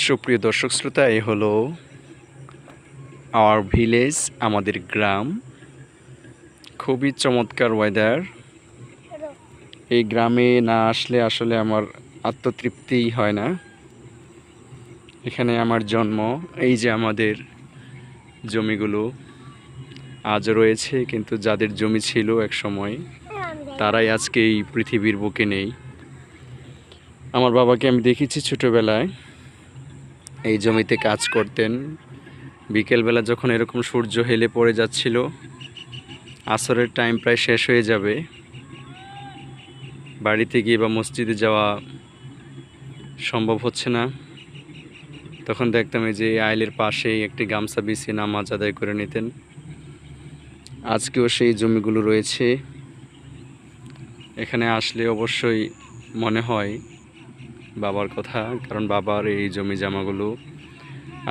সুপ্রিয় দর্শক শ্রোতা, এই হলো আওয়ার ভিলেজ, আমাদের গ্রাম। খুবই চমৎকার ওয়েদার। এই গ্রামে না আসলে আসলে আমার আত্মতৃপ্তিই হয় না। এখানে আমার জন্ম। এই যে আমাদের জমিগুলো আজও রয়েছে, কিন্তু যাদের জমি ছিল এক সময় তারাই আজকে এই পৃথিবীর বুকে নেই। আমার বাবাকে আমি দেখেছি ছোটোবেলায় এই জমিতে কাজ করতেন। বিকেলবেলা যখন এরকম সূর্য হেলে পড়ে যাচ্ছিল, আসরের টাইম প্রায় শেষ হয়ে যাবে, বাড়িতে গিয়ে বা মসজিদে যাওয়া সম্ভব হচ্ছে না, তখন দেখতাম এই যে আইলের পাশেই একটি গামছা বিছিয়ে নামাজ আদায় করে নিতেন। আজকেও সেই জমিগুলো রয়েছে। এখানে আসলে অবশ্যই মনে হয় বাবার কথা, কারণ বাবার এই জমি জামাগুলো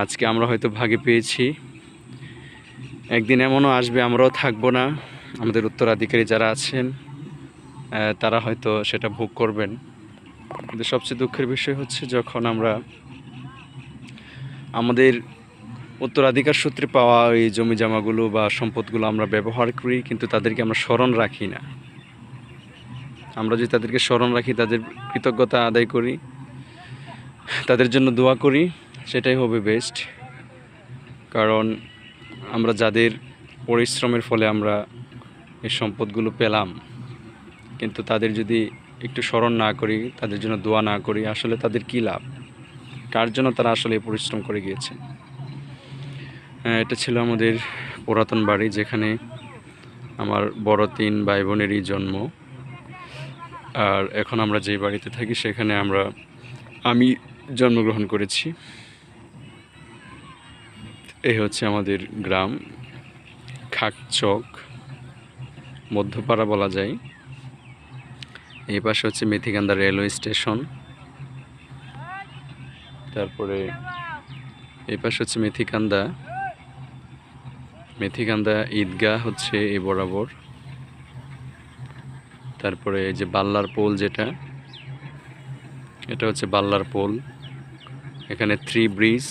আজকে আমরা হয়তো ভাগে পেয়েছি। একদিন এমনও আসবে আমরাও থাকবো না, আমাদের উত্তরাধিকারী যারা আছেন তারা হয়তো সেটা ভোগ করবেন। কিন্তু সবচেয়ে দুঃখের বিষয় হচ্ছে যখন আমরা আমাদের উত্তরাধিকার সূত্রে পাওয়া এই জমি জামাগুলো বা সম্পদগুলো আমরা ব্যবহার করি, কিন্তু তাদেরকে আমরা স্মরণ রাখি না। আমরা যদি তাদেরকে স্মরণ রাখি, তাদের কৃতজ্ঞতা আদায় করি, তাদের জন্য দোয়া করি, সেটাই হবে বেস্ট। কারণ আমরা যাদের পরিশ্রমের ফলে আমরা এই সম্পদগুলো পেলাম, কিন্তু তাদের যদি একটু স্মরণ না করি, তাদের জন্য দোয়া না করি, আসলে তাদের কী লাভ? কার জন্য তারা আসলে পরিশ্রম করে গিয়েছে? এটা ছিল আমাদের পুরাতন বাড়ি, যেখানে আমার বড় 3 ভাই বোনেরই জন্ম। আর এখন আমরা যেই বাড়িতে থাকি সেখানে আমি জন্মগ্রহণ করেছি। এই হচ্ছে আমাদের গ্রাম, খাকচক, মধ্যপাড়া বলা যায়। এই পাশে হচ্ছে মেথিকান্দা রেলওয়ে স্টেশন। তারপরে এই পাশে হচ্ছে মেথিকান্দা ঈদগাহ হচ্ছে এই বরাবর। তারপরে এই যে বাল্লার পোল, এটা হচ্ছে বাল্লার পোল। এখানে 3 ব্রিজ,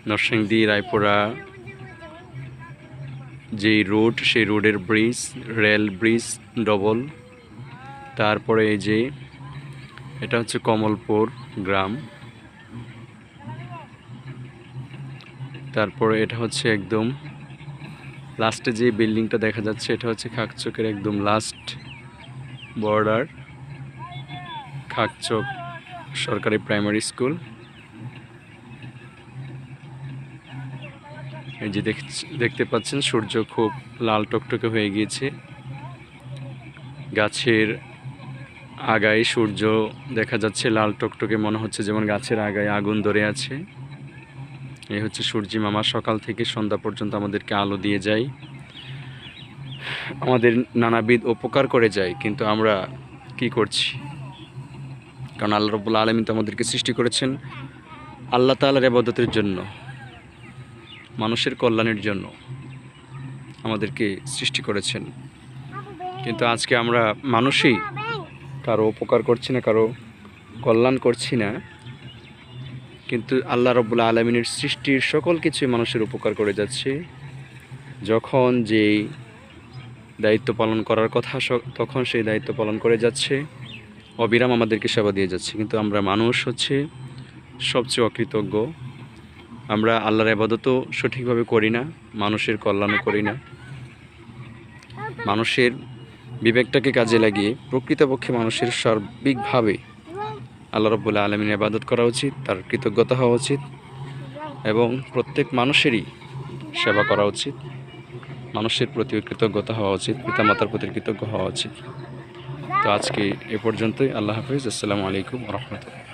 নরসিংদী রায়পুরা যেই রোড, সেই রোডের ব্রিজ, রেল ব্রিজ ডবল। তারপরে এই যে এটা হচ্ছে কমলপুর গ্রাম। তারপরে এটা হচ্ছে একদম লাস্টে যে বিল্ডিংটা দেখা যাচ্ছে, এটা হচ্ছে খাকচকের একদম লাস্ট বর্ডার, খাকচক সরকারি প্রাইমারি স্কুল। এই যে দেখতে পাচ্ছেন সূর্য খুব লাল টকটকে হয়ে গিয়েছে। গাছের আগায় সূর্য দেখা যাচ্ছে লাল টকটকে, মনে হচ্ছে যেমন গাছের আগায় আগুন ধরে আছে। এই হচ্ছে সূর্যি মামা, সকাল থেকে সন্ধ্যা পর্যন্ত আমাদেরকে আলো দিয়ে যায়, আমাদের নানাবিধ উপকার করে যায়। কিন্তু আমরা কি করছি? কারণ আল্লাহ রাব্বুল আলামিন তো আমাদেরকে সৃষ্টি করেছেন আল্লাহ তাআলার ইবাদতের জন্য, মানুষের কল্যাণের জন্য আমাদেরকে সৃষ্টি করেছেন। কিন্তু আজকে আমরা মানুষই কারো উপকার করছি না, কারো কল্যাণ করছি না, কিন্তু আল্লাহ রাব্বুল আলামিনের সৃষ্টির সকল কিছুই মানুষের উপকার করে যাচ্ছে। যখন যেই দায়িত্ব পালন করার কথা তখন সেই দায়িত্ব পালন করে যাচ্ছে, অবিরাম আমাদেরকে সেবা দিয়ে যাচ্ছে। কিন্তু আমরা মানুষ হচ্ছে সবচেয়ে অকৃতজ্ঞ। আমরা আল্লাহর ইবাদতও সঠিকভাবে করি না, মানুষের কল্যাণও করি না। মানুষের বিবেকটাকে কাজে লাগিয়ে প্রকৃতপক্ষে মানুষের সার্বিকভাবে আল্লাহ রাব্বুল আলামিনের ইবাদত করা উচিত, তার কৃতজ্ঞতা হওয়া উচিত, এবং প্রত্যেক মানুষেরই সেবা করা উচিত, মানুষের প্রতি কৃতজ্ঞতা হওয়া উচিত, পিতামাতার প্রতি কৃতজ্ঞ হওয়া উচিত। তো আজকে এ পর্যন্তই। আল্লাহ হাফিজ। আসসালামু আলাইকুম ওয়া রাহমাতুল্লাহ।